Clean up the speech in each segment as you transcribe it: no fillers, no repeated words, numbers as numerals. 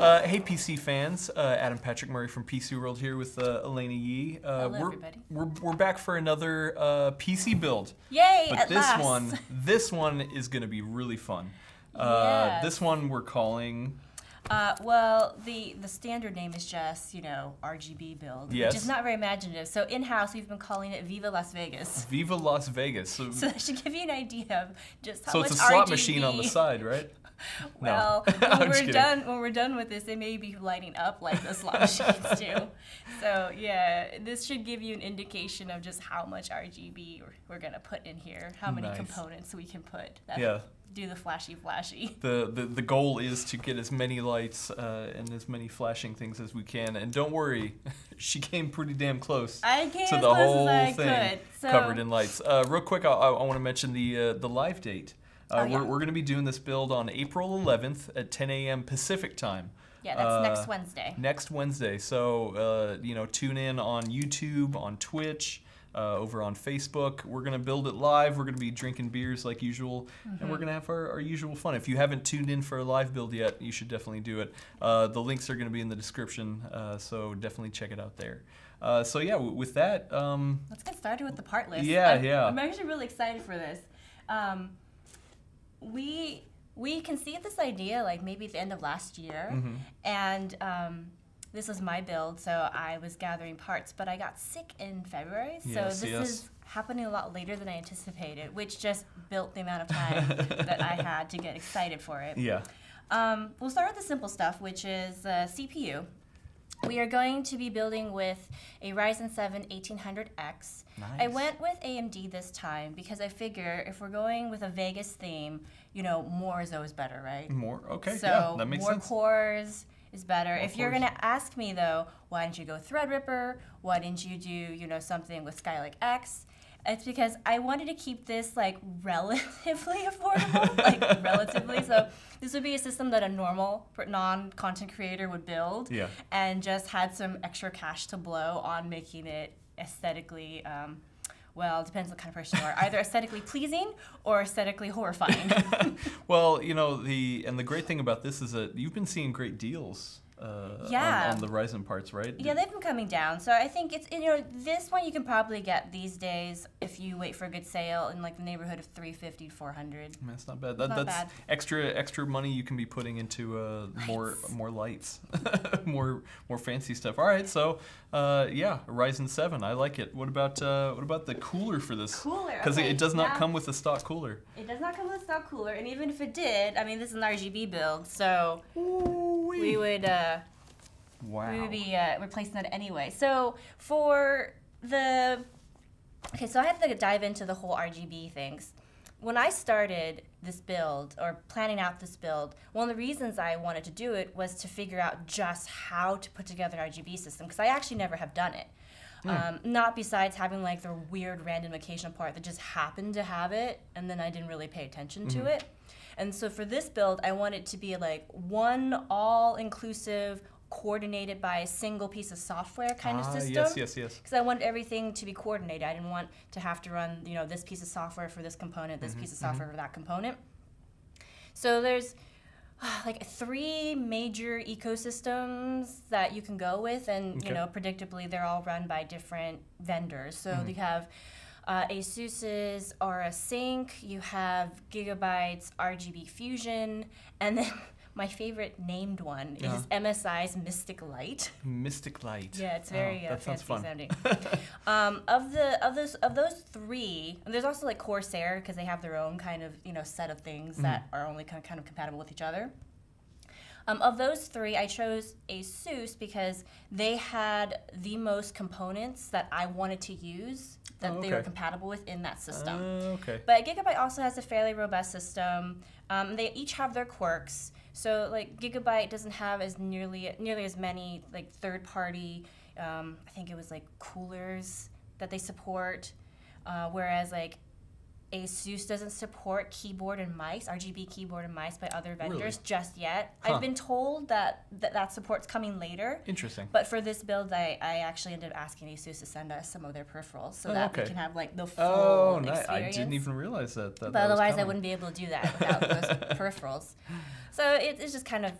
Hey PC fans, Adam Patrick Murray from PC World here with Elena Yee. Hello, everybody. We're back for another PC build. Yay! But at last. this one is going to be really fun. Yes. This one we're calling. Well, the standard name is just, RGB build, Yes. which is not very imaginative. So in-house, we've been calling it Viva Las Vegas. Viva Las Vegas. So that should give you an idea of just how so much it's a slot RGB. machine on the side, right? Well, No. I'm when just kidding. we're done with this, they may be lighting up like the slot machines do. So yeah, this should give you an indication of just how much RGB we're gonna put in here, how many Nice. components we can put. That Yeah. Do the flashy. The goal is to get as many lights and as many flashing things as we can. And don't worry, she came pretty damn close I came to as the close whole as I thing could. So, covered in lights. Real quick, I want to mention the live date. Yeah. We're going to be doing this build on April 11th at 10 a.m. Pacific time. Yeah, that's next Wednesday. Next Wednesday. So, tune in on YouTube, on Twitch, over on Facebook. We're going to build it live. We're going to be drinking beers like usual, and we're going to have our usual fun. If you haven't tuned in for a live build yet, you should definitely do it. The links are going to be in the description, so definitely check it out there. So, yeah, with that... Let's get started with the part list. Yeah. I'm actually really excited for this. We conceived this idea like maybe at the end of last year, and this was my build, so I was gathering parts, but I got sick in February, so Yes, this yes. is happening a lot later than I anticipated, which just built the amount of time that I had to get excited for it. Yeah. We'll start with the simple stuff, which is CPU. We are going to be building with a Ryzen 7 1800X. Nice. I went with AMD this time because I figure if we're going with a Vegas theme, more is always better, right? More? Okay, So yeah, that makes more sense. cores is better. If you're cores. going to ask me though, why didn't you go Threadripper? Why didn't you do, something with Skylake X? It's because I wanted to keep this like relatively affordable, like relatively. So this would be a system that a normal non-content creator would build, Yeah. and just had some extra cash to blow on making it aesthetically. Well, it depends what kind of person you are. Either aesthetically pleasing or aesthetically horrifying. Well, the great thing about this is that you've been seeing great deals Yeah. on the Ryzen parts, right? Yeah, they've been coming down. So I think it's, this one you can probably get these days if you wait for a good sale in like the neighborhood of $350 to $400. That's not bad. Not That's bad. extra money you can be putting into more lights, more fancy stuff. All right, so Ryzen 7, I like it. What about the cooler for this? Cooler, Because okay, it does not now- come with a stock cooler. It does not come with a stock cooler, and even if it did, I mean, this is an RGB build, so we would be replacing that anyway. So so I have to dive into the whole RGB things. When I started this build, or planning out this build, one of the reasons I wanted to do it was to figure out just how to put together an RGB system, because I actually never have done it. Not besides having like the weird random occasional part that just happened to have it, and then I didn't really pay attention to it. And so for this build, I want it to be like one all-inclusive, coordinated by a single piece of software kind of system. Yes. Because I want everything to be coordinated. I didn't want to have to run, this piece of software for this component, this piece of software for that component. So there's like 3 major ecosystems that you can go with, and predictably they're all run by different vendors. So you have ASUS's Aura Sync, you have Gigabyte's RGB Fusion, and then my favorite named one is MSI's Mystic Light. Mystic Light. Yeah, it's very that sounds fancy fun. sounding. Of those 3, and there's also like Corsair, because they have their own kind of set of things that are only kind of compatible with each other. Of those 3, I chose ASUS because they had the most components that I wanted to use that they were compatible with in that system. Okay. But Gigabyte also has a fairly robust system. They each have their quirks. So like Gigabyte doesn't have nearly as many like third-party, I think it was like coolers that they support, whereas like ASUS doesn't support keyboard and mice, RGB keyboard and mice by other vendors just yet. Huh. I've been told that support's coming later. Interesting. But for this build, I actually ended up asking ASUS to send us some of their peripherals so that we can have like the full experience. I didn't even realize that. But otherwise, I wouldn't be able to do that without those peripherals. So it's just kind of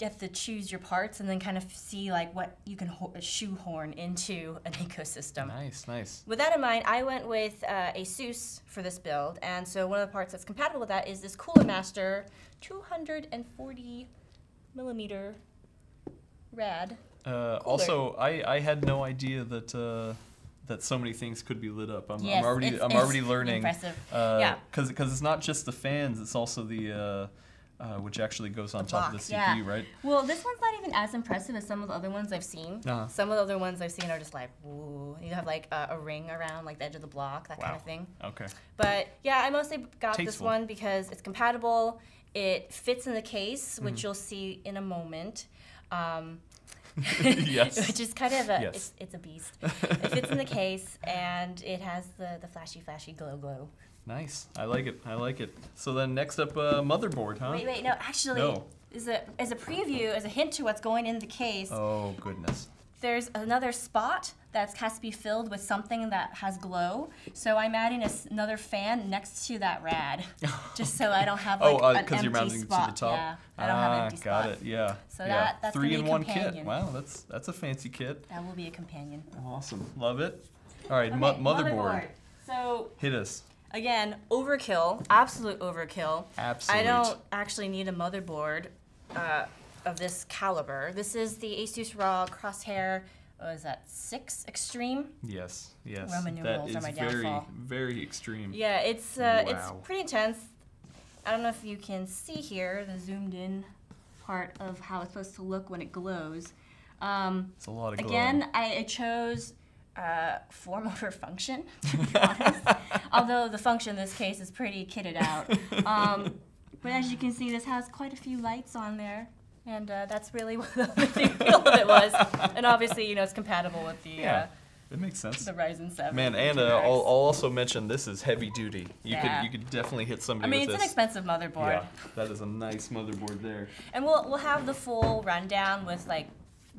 have to choose your parts and then kind of see like what you can shoehorn into an ecosystem. Nice, nice. With that in mind, I went with ASUS for this build, and so one of the parts that's compatible with that is this Cooler Master 240 millimeter rad. Also, I had no idea that that so many things could be lit up. I'm Yes, I'm already learning. Impressive. Yeah. Because it's not just the fans; it's also the which actually goes on top of the CPU, right? Well, this one's not even as impressive as some of the other ones I've seen. Some of the other ones I've seen are just like, ooh. You have like a ring around like the edge of the block, that kind of thing. Okay. But yeah, I mostly got this Tasteful. one because it's compatible. It fits in the case, which you'll see in a moment. Yes. Which is kind of a, Yes. it's a beast. It fits in the case, and it has the flashy glow. Nice. I like it. I like it. So then next up, motherboard, huh? Wait, no, actually, No. as a preview, as a hint to what's going in the case, Oh, goodness. there's another spot that has to be filled with something that has glow. So I'm adding another fan next to that rad, just so I don't have like an empty you're mounting spot. to the top. Yeah, I don't have an empty spot. Got it. Yeah. So yeah. that's gonna be a 3-in-1 kit. companion. Wow, that's a fancy kit. That will be a companion. Awesome. Love it. All right, Okay, motherboard. So Hit us. again, overkill, absolute overkill. Absolute. I don't actually need a motherboard of this caliber. This is the ASUS ROG Crosshair. What is that? 6 Extreme. Yes. Roman That numerals is are my very, downfall. very extreme. Yeah, it's Wow. pretty intense. I don't know if you can see here the zoomed in part of how it's supposed to look when it glows. It's a lot of glow. Again, I chose 4-motor function, to be honest. Although the function in this case is pretty kitted out. But as you can see, this has quite a few lights on there. And that's really what the big deal of it was. And obviously, you know, it's compatible with the it makes sense. the Ryzen 7. Man, and I'll also mention this is heavy duty. You could definitely hit I somebody mean, with it's this. an expensive motherboard. Yeah, that is a nice motherboard there. And we'll have the full rundown with like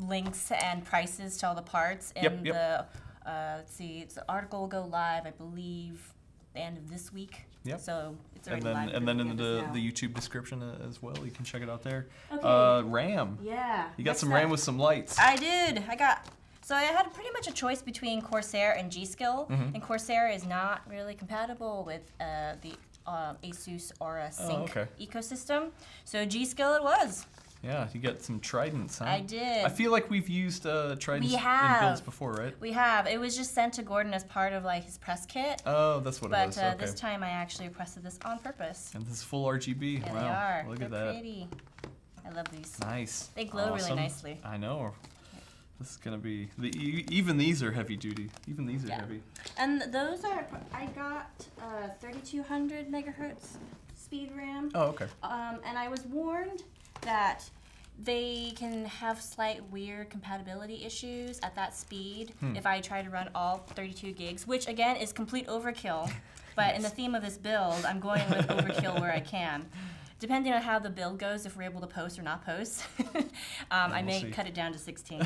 links and prices to all the parts in Yep. the let's see, the article will go live, I believe, the end of this week. Yep. So it's And already live. then in looking the at this now. YouTube description as well, you can check it out there. Okay. RAM. Yeah. You got next some up- RAM with some lights. I did. So I had pretty much a choice between Corsair and G.Skill, Mm-hmm. and Corsair is not really compatible with the ASUS Aura Sync okay. ecosystem. So G.Skill it was. Yeah, you got some Tridents, huh? I did. I feel like we've used Tridents We in have. builds before, right? We have. It was just sent to Gordon as part of like his press kit. Oh, that's what it But was. Okay. this time I actually pressed this on purpose. And this is full RGB. There wow. they are. Look They're at that. pretty. I love these. Nice. They glow really Awesome. nicely. I know. This is gonna be even these are heavy duty. Even these are Yeah. heavy. And those are, I got 3200 megahertz speed RAM. Oh, okay. And I was warned that they can have slight weird compatibility issues at that speed if I try to run all 32 gigs, which again is complete overkill. But in the theme of this build, I'm going with overkill where I can. Depending on how the build goes, if we're able to post or not post, I may see. cut it down to 16.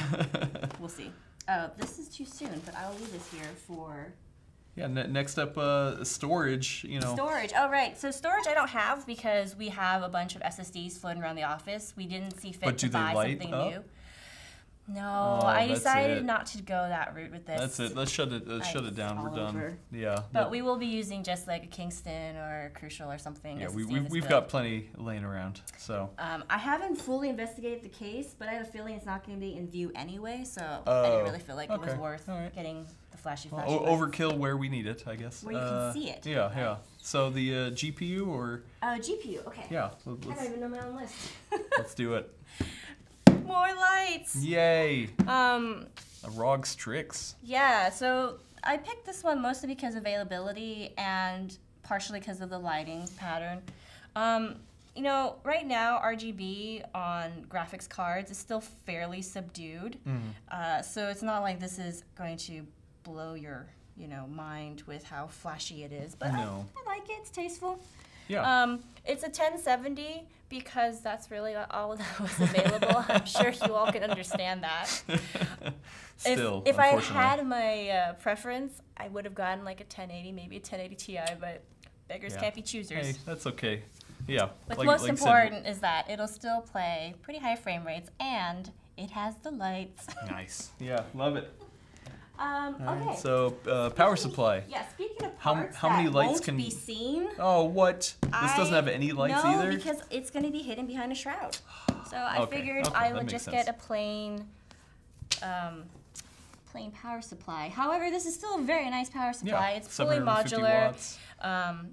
We'll see. Oh, this is too soon, but I'll leave this here for Yeah. Next up, storage. You know. storage. Oh, right. So storage I don't have because we have a bunch of SSDs floating around the office. We didn't see fit But to do they buy light something up? new. No, Oh, I that's decided it. not to go that route with this. That's it. Let's shut it. Let's shut it down. all We're done. over. Yeah. But we will be using just like a Kingston or a Crucial or something. Yeah, SSD we, in we've this we've build. got plenty laying around. So. I haven't fully investigated the case, but I have a feeling it's not going to be in view anyway, so I Oh, didn't really feel like it was okay. worth All right. getting the flashy Well, lights. overkill where we need it, I guess. Where you can see it. Yeah, yeah. So the GPU or GPU, okay. yeah, I don't let's, even know my own list. let's do it. More lights! Yay! A ROG Strix. Yeah, so I picked this one mostly because of availability and partially because of the lighting pattern. You know, right now RGB on graphics cards is still fairly subdued, so it's not like this is going to blow your mind with how flashy it is. But No. I like it. It's tasteful. Yeah. It's a 1070 because that's really all that was available. I'm sure you all can understand that. Still, if I unfortunately. had my preference, I would have gotten like a 1080, maybe a 1080 Ti, but beggars Yeah. can't be choosers. Hey, that's okay. Yeah. What's most important is that it'll still play pretty high frame rates, and it has the lights. Nice. Yeah, love it. Okay. Right, so power supply. Yeah, speaking of parts how many that lights won't can be seen. Oh, what? This doesn't have any lights either? No, because it's going to be hidden behind a shroud. So I figured okay, I would just get a plain power supply. However, this is still a very nice power supply. Yeah, It's fully 750 modular. watts.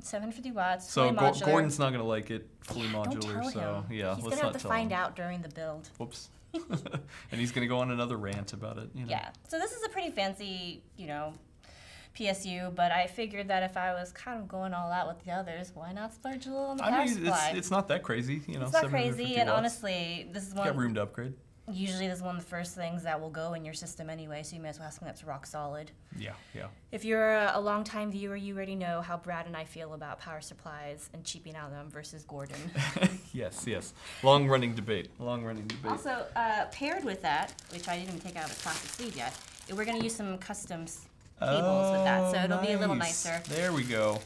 750 watts. So fully modular. Gordon's not gonna like it fully Don't modular. tell So him. yeah, He's let's gonna not have to tell find him. out during the build. Whoops. And he's gonna go on another rant about it. You know? Yeah. So this is a pretty fancy, PSU, but I figured that if I was kind of going all out with the others, why not splurge a little on the power supply? It's not that crazy. It's not crazy, and honestly, this is one. Got room to upgrade. Usually, this is one of the first things that will go in your system anyway, so you may as well have something that's rock solid. Yeah. If you're a long-time viewer, you already know how Brad and I feel about power supplies and cheaping out them versus Gordon. Yes. Long-running debate. Also, paired with that, which I didn't even take out of the plastic sleeve yet, we're going to use some custom cables with that, so it'll be a little nicer. There we go.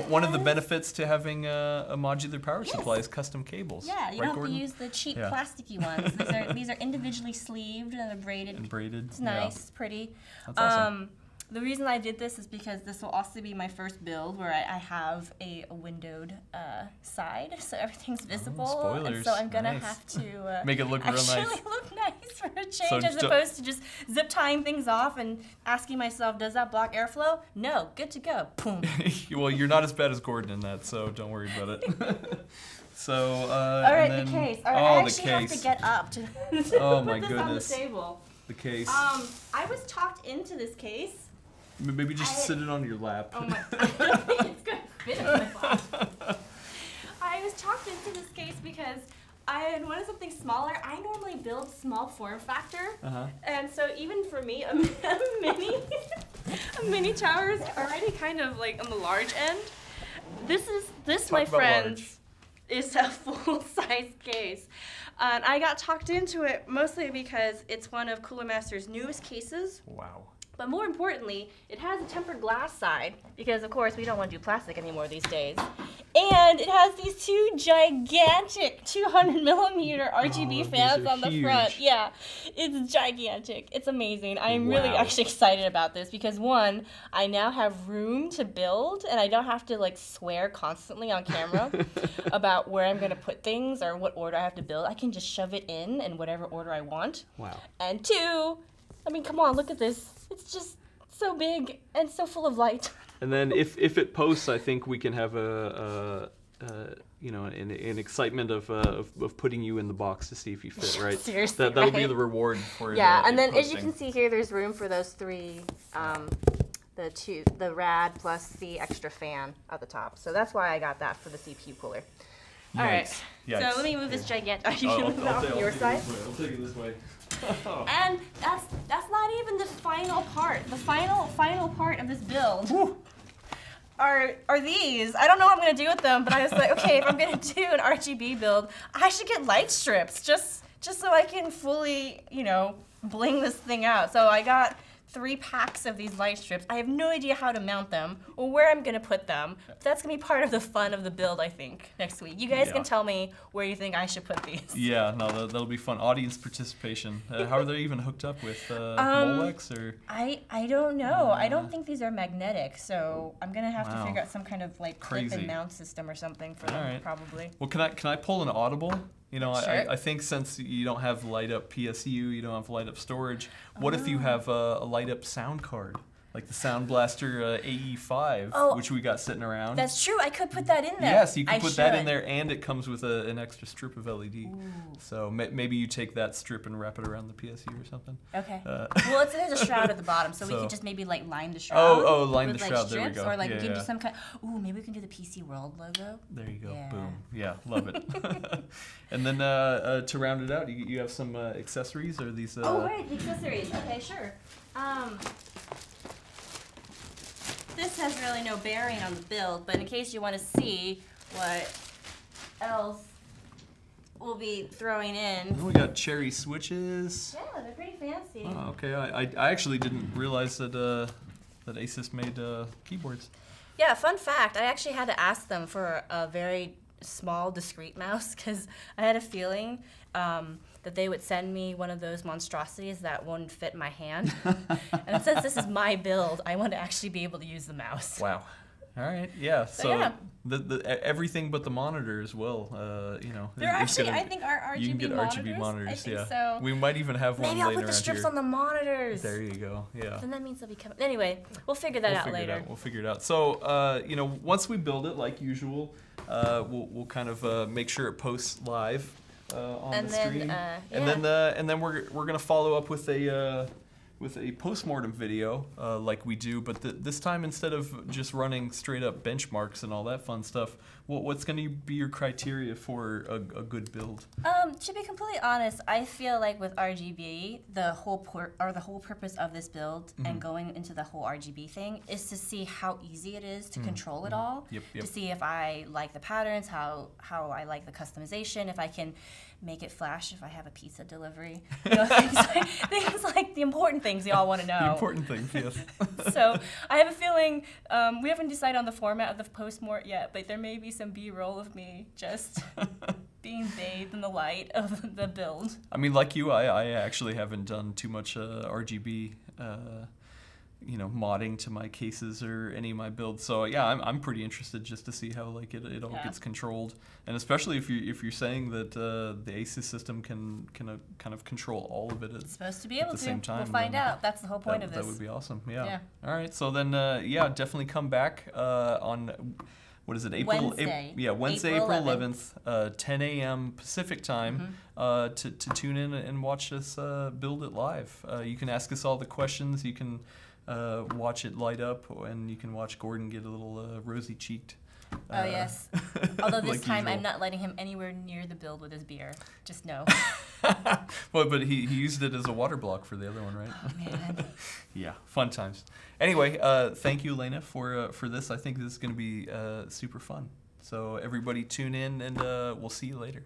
One of the benefits to having a modular power supply is custom cables. Yeah, you right, don't Gordon? have to use the cheap plasticky ones. These are individually sleeved and they're braided. It's nice, it's pretty. That's awesome. The reason I did this is because this will also be my first build where I have a windowed side, so everything's visible. Spoilers. And so I'm gonna have to make it look real nice. Actually look nice for a change, as opposed to just zip tying things off and asking myself, does that block airflow? No, good to go. Boom. Well, you're not as bad as Gordon in that, so don't worry about it. So, all right, and then, the case. All right, I actually the case. have to get up to Oh put my this goodness. on the table. The case. I was talked into this case. Maybe just sit it on your lap. Oh my! I don't think it's gonna fit in my lap. I was talked into this case because I had wanted something smaller. I normally build small form factor, and so even for me, a mini tower is already kind of like on the large end. This, my friends, is a full-size case. And I got talked into it mostly because it's one of Cooler Master's newest cases. Wow. But more importantly, it has a tempered glass side because, of course, we don't want to do plastic anymore these days. And it has these two gigantic 200mm RGB fans on the front. Yeah, it's gigantic. It's amazing. I'm really actually excited about this because, one, I now have room to build and I don't have to like swear constantly on camera about where I'm going to put things or what order I have to build. I can just shove it in whatever order I want. Wow. And two, I mean, come on, look at this. It's just so big and so full of light. And then if it posts, I think we can have an excitement of putting you in the box to see if you fit, right? Seriously, that'll be the reward for it. Yeah, and then as you can see here, there's room for those three, the rad plus the extra fan at the top. So that's why I got that for the CPU cooler. All right. So let me move this gigantic. You can move it off your side. I'll take it this way. And that's not even the final part. The final part of this build are these. I don't know what I'm gonna do with them, but I was like, okay, if I'm gonna do an RGB build, I should get light strips just so I can fully, bling this thing out. So I got 3 packs of these light strips. I have no idea how to mount them or where I'm gonna put them. That's gonna be part of the fun of the build, I think, next week. You guys can tell me where you think I should put these. Yeah, no, that'll be fun. Audience participation. How are they even hooked up with Molex or? I don't know. I don't think these are magnetic, so I'm gonna have to figure out some kind of like clip and mount system or something for them, probably. Well, can I pull an audible? Sure. I think since you don't have light up PSU, you don't have light up storage. What if you have a light up sound card, like the Sound Blaster AE5, which we got sitting around? That's true. I could put that in there. Yes, you could put that in there, and it comes with an extra strip of LED. Ooh. So maybe you take that strip and wrap it around the PSU or something. Okay. Well, there's a shroud at the bottom, so we could just maybe like line the shroud. Line with, the shroud. Strips, there we go. Or like we can do some kind. Ooh, maybe we can do the PC World logo. There you go. Yeah. Boom. Yeah, love it. And then to round it out, you have some accessories or these. Right, the accessories. Okay, sure. This has really no bearing on the build, but in case you want to see what else we'll be throwing in. We got cherry switches. Yeah, they're pretty fancy. Oh, okay. I actually didn't realize that Asus made keyboards. Yeah, fun fact, I actually had to ask them for a very small, discreet mouse because I had a feeling that they would send me one of those monstrosities that wouldn't fit my hand. And since this is my build, I want to actually be able to use the mouse. Wow. All right. Yeah. So yeah. Everything but the monitor as well. You know. They're actually, I think, our RGB you can get monitors. RGB monitors. I think yeah. so. We might even have one Maybe later I'll put the strips here. on the monitors. There you go. Yeah. Then that means they'll be coming. Anyway, we'll figure that out later. We'll figure it out. So, you know, once we build it, like usual, we'll kind of make sure it posts live on the stream, and then we're gonna follow up with a postmortem video like we do, but this time instead of just running straight up benchmarks and all that fun stuff, what's going to be your criteria for a good build? To be completely honest, I feel like with RGB, the whole purpose of this build and going into the whole RGB thing is to see how easy it is to control it all. Yep. To see if I like the patterns, how I like the customization, if I can make it flash if I have a pizza delivery. You know, things like the important things you all want to know. The important things, yes. So I have a feeling we haven't decided on the format of the post-mort yet, but there may be some B-roll of me just being bathed in the light of the build. I mean, like you, I actually haven't done too much RGB you know, modding to my cases or any of my builds. So yeah, I'm pretty interested just to see how like it all gets controlled, and especially if you're saying that the ASUS system can kind of control all of it It's supposed to be able at the to. same time. We'll find out. That's the whole point of this. That would be awesome. Yeah. All right. So then yeah, definitely come back on. What is it? Wednesday, April 11th, 10 a.m. Pacific time, to tune in and watch us build it live. You can ask us all the questions. You can watch it light up, and you can watch Gordon get a little rosy-cheeked. Oh, yes. Although this like time usual. I'm not letting him anywhere near the build with his beer. Just know. Well, but he used it as a water block for the other one, right? Oh, man. Yeah, fun times. Anyway, thank you, Elena, for this. I think this is going to be super fun. So everybody tune in, and we'll see you later.